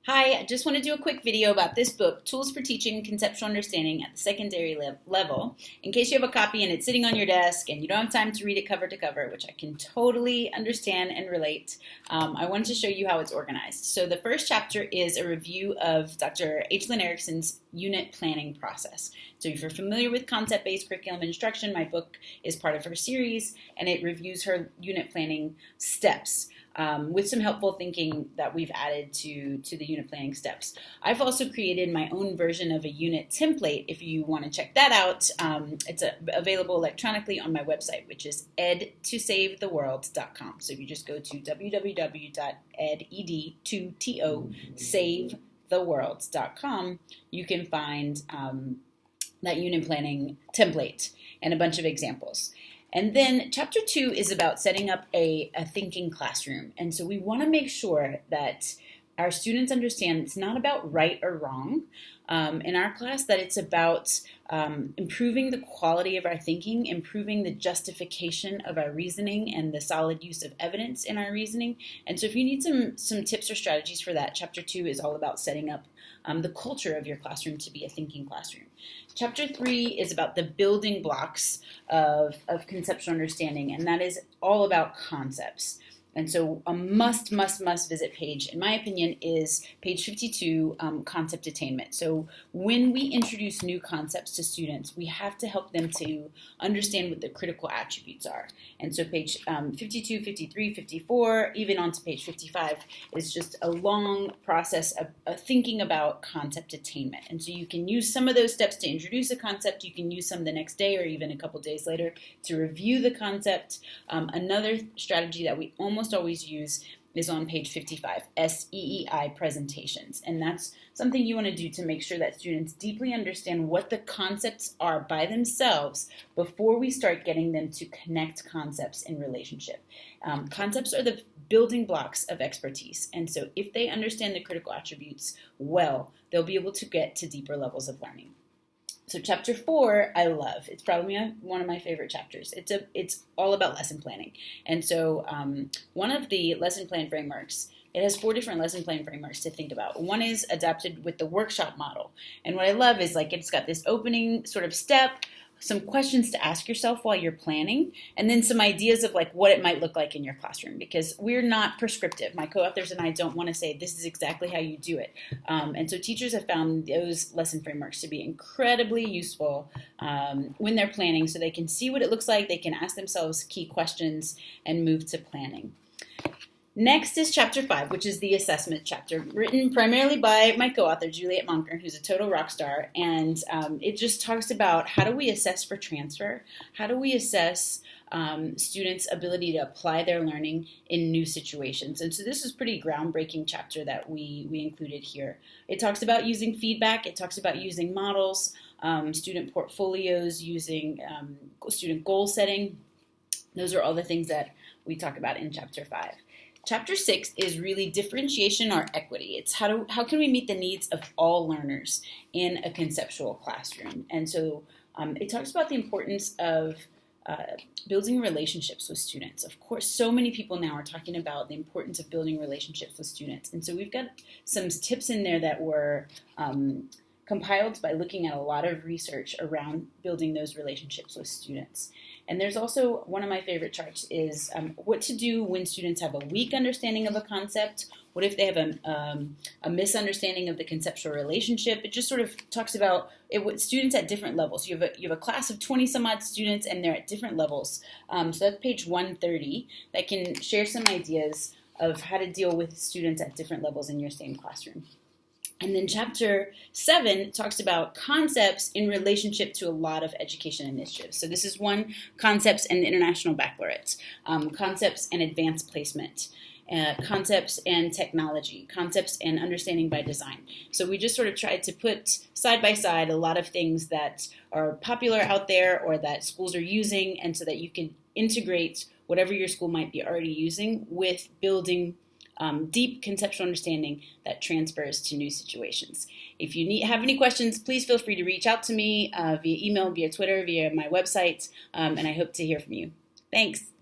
Hi, I just want to do a quick video about this book, Tools for Teaching Conceptual Understanding at the Secondary Level. In case you have a copy and it's sitting on your desk and you don't have time to read it cover to cover, which I can totally understand and relate, I wanted to show you how it's organized. So the first chapter is a review of Dr. H. Lynn Erickson's unit planning process. So if you're familiar with concept-based curriculum instruction, my book is part of her series, and it reviews her unit planning steps. With some helpful thinking that we've added to the unit planning steps. I've also created my own version of a unit template if you want to check that out. It's available electronically on my website, which is ed2savetheworld.com. So if you just go to www.ed2savetheworld.com, you can find that unit planning template and a bunch of examples. And then chapter 2 is about setting up a thinking classroom. And so we want to make sure that our students understand it's not about right or wrong in our class, that it's about improving the quality of our thinking, improving the justification of our reasoning and the solid use of evidence in our reasoning. And so if you need some tips or strategies for that, chapter 2 is all about setting up the culture of your classroom to be a thinking classroom. Chapter 3 is about the building blocks of conceptual understanding, and that is all about concepts. And so a must visit page, in my opinion, is page 52, concept attainment. So when we introduce new concepts to students, we have to help them to understand what the critical attributes are. And so page 52, 53, 54, even on to page 55 is just a long process of thinking about concept attainment. And so you can use some of those steps to introduce a concept. You can use some the next day or even a couple days later to review the concept. Another strategy that we almost always use is on page 55, SEEI presentations. And that's something you want to do to make sure that students deeply understand what the concepts are by themselves before we start getting them to connect concepts in relationship. Concepts are the building blocks of expertise. And so if they understand the critical attributes well, they'll be able to get to deeper levels of learning. So chapter 4, I love. It's probably one of my favorite chapters. It's all about lesson planning. And so one of the lesson plan frameworks, it has 4 different lesson plan frameworks to think about. One is adapted with the workshop model. And what I love is it's got this opening sort of step, some questions to ask yourself while you're planning, and then some ideas of what it might look like in your classroom, because we're not prescriptive. My co-authors and I don't want to say this is exactly how you do it. And so teachers have found those lesson frameworks to be incredibly useful when they're planning, so they can see what it looks like, they can ask themselves key questions, and move to planning. Next is chapter 5, which is the assessment chapter, written primarily by my co-author, Juliet Monkern, who's a total rock star. And it just talks about how do we assess for transfer? How do we assess students' ability to apply their learning in new situations? And so this is a pretty groundbreaking chapter that we included here. It talks about using feedback. It talks about using models, student portfolios, using student goal setting. Those are all the things that we talk about in chapter 5. Chapter 6 is really differentiation or equity. It's how can we meet the needs of all learners in a conceptual classroom. And so it talks about the importance of building relationships with students. Of course, so many people now are talking about the importance of building relationships with students. And so we've got some tips in there that were compiled by looking at a lot of research around building those relationships with students. And there's also one of my favorite charts is what to do when students have a weak understanding of a concept. What if they have a misunderstanding of the conceptual relationship? It just sort of talks about students at different levels. You have a class of 20 some odd students, and they're at different levels. So that's page 130 that can share some ideas of how to deal with students at different levels in your same classroom. And then chapter 7 talks about concepts in relationship to a lot of education initiatives. So this is one, concepts and international baccalaureate, concepts and advanced placement, concepts and technology, concepts and understanding by design. So we just sort of tried to put side by side a lot of things that are popular out there or that schools are using, and so that you can integrate whatever your school might be already using with building deep conceptual understanding that transfers to new situations. If you have any questions, please feel free to reach out to me via email, via Twitter, via my website, and I hope to hear from you. Thanks.